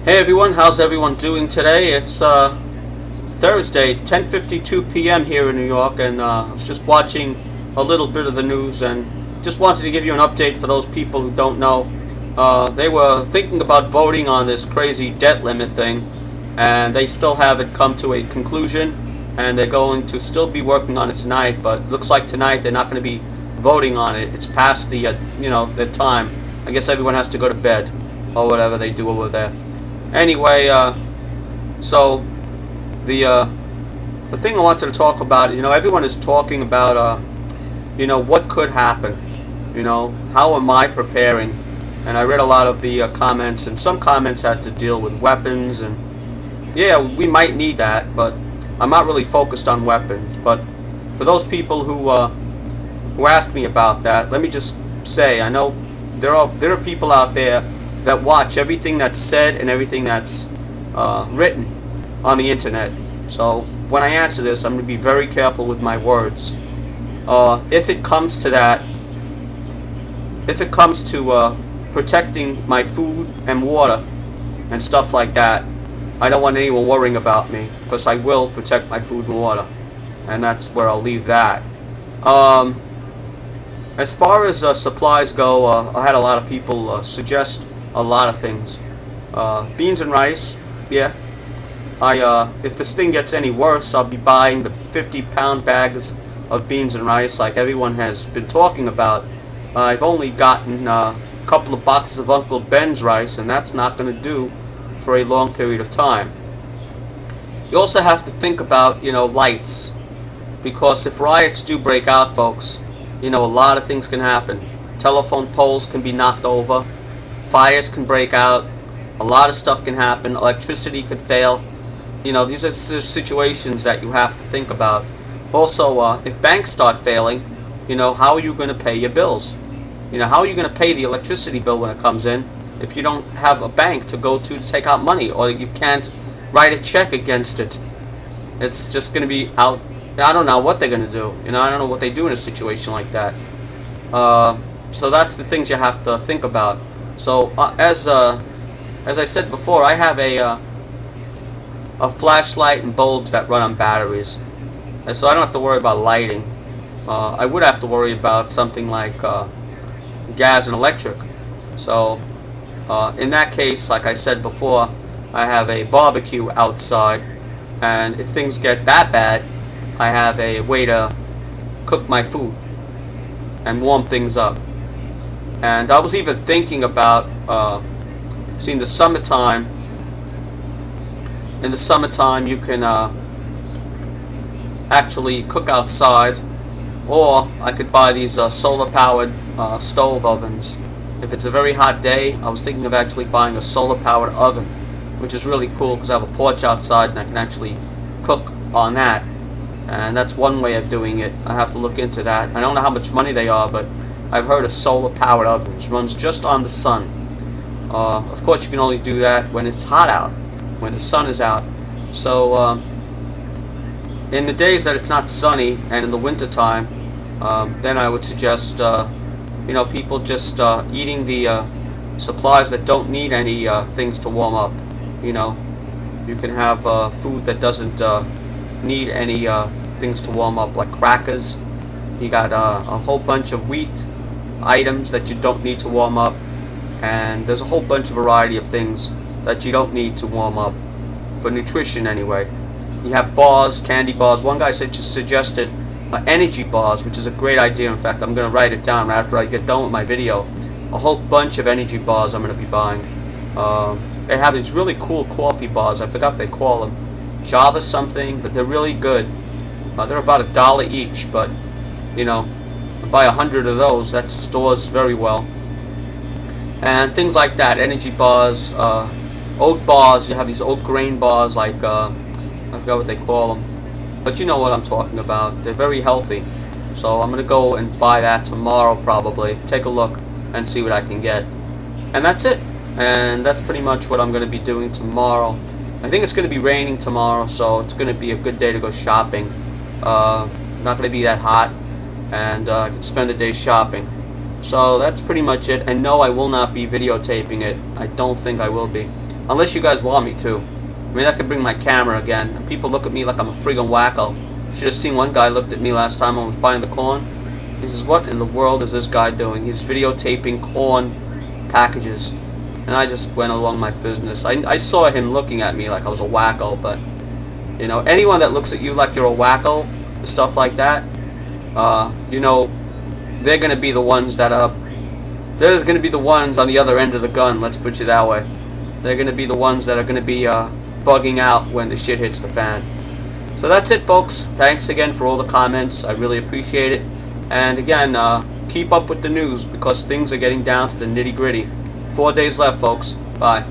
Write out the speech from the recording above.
Hey everyone, how's everyone doing today? It's Thursday, 10:52 p.m. here in New York, and I was just watching a little bit of the news and just wanted to give you an update for those people who don't know. They were thinking about voting on this crazy debt limit thing, and they still haven't come to a conclusion, and they're going to still be working on it tonight, but it looks like tonight they're not going to be voting on it. It's past the, the time. I guess everyone has to go to bed, or whatever they do over there. Anyway, so the thing I wanted to talk about, everyone is talking about, what could happen. How am I preparing? And I read a lot of the comments, and some comments had to deal with weapons, and yeah, we might need that, but I'm not really focused on weapons. But for those people who asked me about that, let me just say, I know there are people out there that watch everything that's said and everything that's written on the internet. So when I answer this, I'm going to be very careful with my words. If it comes to that, if it comes to protecting my food and water and stuff like that, I don't want anyone worrying about me, because I will protect my food and water, and that's where I'll leave that. As far as supplies go, I had a lot of people suggest a lot of things. Beans and rice, yeah. If this thing gets any worse, I'll be buying the 50-pound bags of beans and rice like everyone has been talking about. I've only gotten a couple of boxes of Uncle Ben's rice, and that's not going to do for a long period of time. You also have to think about, lights, because if riots do break out, folks, a lot of things can happen. Telephone poles can be knocked over. Fires can break out. A lot of stuff can happen. Electricity could fail. These are situations that you have to think about. Also, if banks start failing, how are you going to pay your bills? How are you going to pay the electricity bill when it comes in if you don't have a bank to go to take out money, or you can't write a check against it? It's just going to be out. I don't know what they're going to do. I don't know what they do in a situation like that. So that's the things you have to think about. So as I said before, I have a flashlight and bulbs that run on batteries, and so I don't have to worry about lighting. I would have to worry about something like gas and electric. So in that case, like I said before, I have a barbecue outside, and if things get that bad, I have a way to cook my food and warm things up. And I was even thinking about, in the summertime, you can actually cook outside, or I could buy these solar-powered stove ovens. If it's a very hot day, I was thinking of actually buying a solar-powered oven, which is really cool because I have a porch outside and I can actually cook on that. And that's one way of doing it. I have to look into that. I don't know how much money they are, but I've heard of solar-powered ovens. Runs just on the sun. Of course, you can only do that when it's hot out, when the sun is out. So in the days that it's not sunny and in the winter time, then I would suggest people just eating the supplies that don't need any things to warm up. You can have food that doesn't need any things to warm up, like crackers. You got a whole bunch of wheat items that you don't need to warm up, and there's a whole bunch of variety of things that you don't need to warm up for nutrition anyway. You have bars, candy bars. One guy suggested energy bars, which is a great idea. In fact, I'm going to write it down right after I get done with my video. A whole bunch of energy bars I'm going to be buying. They have these really cool coffee bars. I forgot they call them. Java something, but they're really good. They're about $1 each, but buy 100 of those. That stores very well. And things like that. Energy bars, oat bars. You have these oat grain bars, like I forgot what they call them, but you know what I'm talking about. They're very healthy. So I'm gonna go and buy that tomorrow, probably. Take a look and see what I can get. And that's it. And that's pretty much what I'm gonna be doing tomorrow. I think it's going to be raining tomorrow, so it's going to be a good day to go shopping. Not going to be that hot, and I can spend the day shopping. So that's pretty much it. And no, I will not be videotaping it. I don't think I will be. Unless you guys want me to. I mean, I could bring my camera again. And people look at me like I'm a friggin' wacko. Should have seen one guy looked at me last time I was buying the corn. He says, what in the world is this guy doing? He's videotaping corn packages. And I just went along my business. I saw him looking at me like I was a wacko, but, you know, anyone that looks at you like you're a wacko, and stuff like that, you know, they're going to be the ones that they're going to be the ones on the other end of the gun, let's put it that way. They're going to be the ones that are going to be bugging out when the shit hits the fan. So that's it, folks. Thanks again for all the comments. I really appreciate it. And again, keep up with the news because things are getting down to the nitty-gritty. 4 days left, folks. Bye.